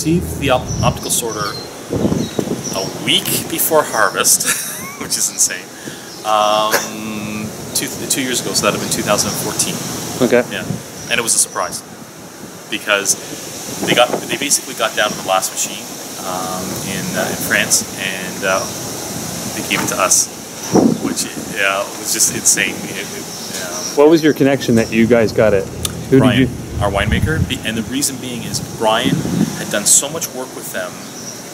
received the optical sorter a week before harvest, which is insane. 2 years ago, so that would have been 2014. Okay. Yeah, and it was a surprise because they basically got down to the last machine in France, and they gave it to us, which was just insane. What was your connection that you guys got it? Who Brian, did you? our winemaker, and the reason being is Brian had done so much work with them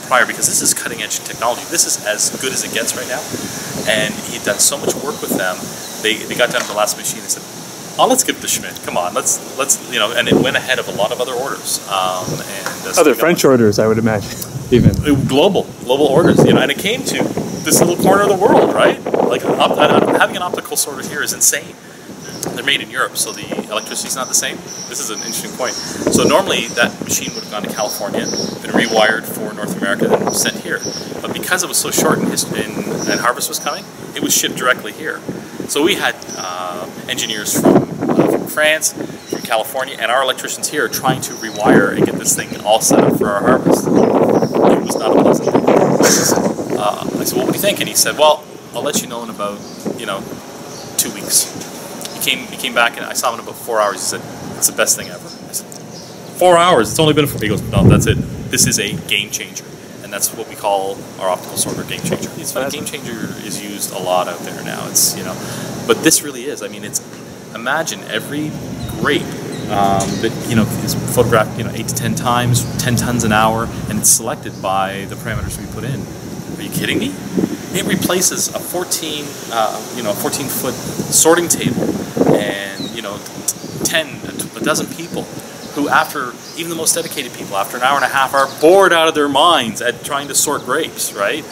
prior, because this is cutting edge technology. This is as good as it gets right now, and he'd done so much work with them. They got down to the last machine and said, "Oh, let's give it to Schmidt. Come on, let's and it went ahead of a lot of other orders. Other French orders, I would imagine, even global orders. And it came to this little corner of the world, right? Like having an optical sorter here is insane. They're made in Europe, so the electricity's not the same. This is an interesting point. So normally that machine would have gone to California, been rewired for North America, then sent here. But because it was so short and harvest was coming, it was shipped directly here. So we had engineers from France, from California, and our electricians here trying to rewire and get this thing all set up for our harvest. It was not a pleasant thing. I said, "Well, what do you think?" And he said, "Well, I'll let you know in about 2 weeks." He came back, and I saw him in about 4 hours. He said, "It's the best thing ever." I said, 4 hours? It's only been 4. He goes, "No, that's it. This is a game changer." And that's what we call our optical sorter game changer. Game changer is used a lot out there now. It's but this really is. I mean, imagine every grape that is photographed 8 to 10 times, 10 tons an hour, and it's selected by the parameters we put in. Are you kidding me? It replaces a 14-foot sorting table and a dozen people who, after even the most dedicated people, after an hour and a half, are bored out of their minds at trying to sort grapes. Right?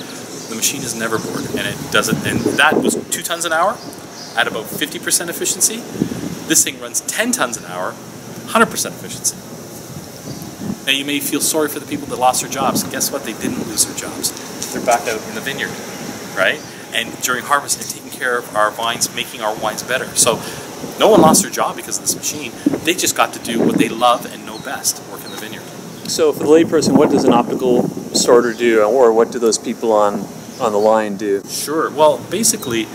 The machine is never bored, and it does it. And that was 2 tons an hour at about 50% efficiency. This thing runs 10 tons an hour, 100% efficiency. Now you may feel sorry for the people that lost their jobs. Guess what? They didn't lose their jobs. They're back out in the vineyard, right? And during harvest, they're taking care of our vines, making our wines better. So no one lost their job because of this machine. They just got to do what they love and know best, work in the vineyard. So for the layperson, what does an optical sorter do, or what do those people on the line do? Sure. Well, basically,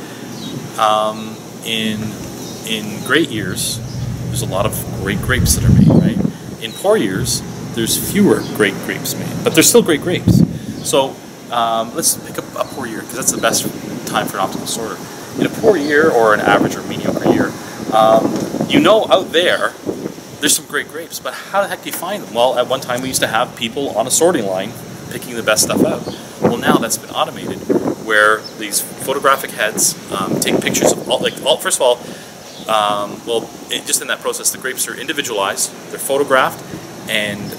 in great years, there's a lot of great grapes that are made, right? In poor years, there's fewer great grapes made, but there's still great grapes. So let's pick up a poor year, because that's the best time for an optical sorter. In a poor year, or an average or mediocre year, out there's some great grapes, but how the heck do you find them? Well, at one time we used to have people on a sorting line picking the best stuff out. Well, now that's been automated, where these photographic heads take pictures of first of all, just in that process, the grapes are individualized, they're photographed, and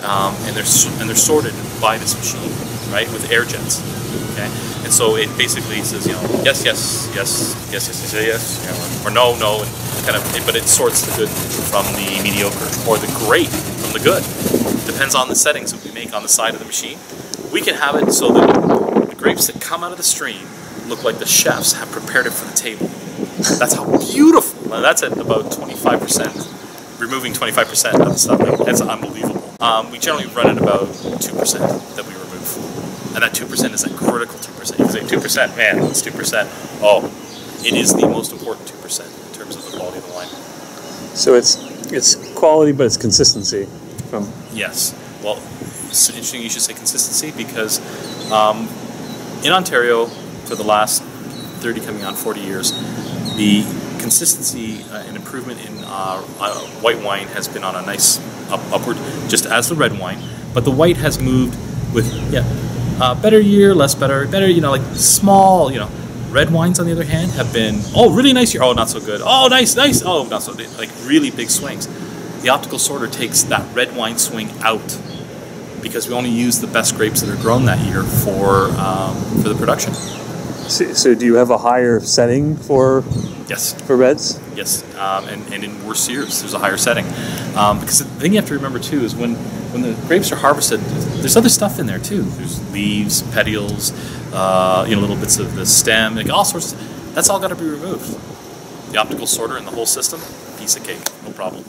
they're sorted by this machine, right, with air jets. Okay, and so it basically says, yes, or no, and but it sorts the good from the mediocre, or the great from the good. Depends on the settings that we make on the side of the machine. We can have it so that the grapes that come out of the stream look like the chefs have prepared it for the table. That's how beautiful. Now, that's at about 25%, removing 25% of the stuff. That's unbelievable. We generally run at about 2% that we remove. And that 2% is a critical 2%. You say 2%, man, that's 2%. Oh, it is the most important 2% in terms of the quality of the wine. So it's quality, but it's consistency. Yes. Well, it's interesting you should say consistency, because in Ontario, for the last 30 coming on 40 years, the consistency and improvement in white wine has been on a nice upward, just as the red wine. But the white has moved with better year, less better, like small, Red wines, on the other hand, have been, really nice year, not so good, nice, oh, not so, like really big swings. The optical sorter takes that red wine swing out, because we only use the best grapes that are grown that year for the production. So do you have a higher setting for reds? Yes, and in worse years there's a higher setting, because the thing you have to remember too is when the grapes are harvested, there's other stuff in there too. There's leaves, petioles, little bits of the stem, like all sorts. That's all got to be removed. The optical sorter and the whole system, piece of cake, no problem.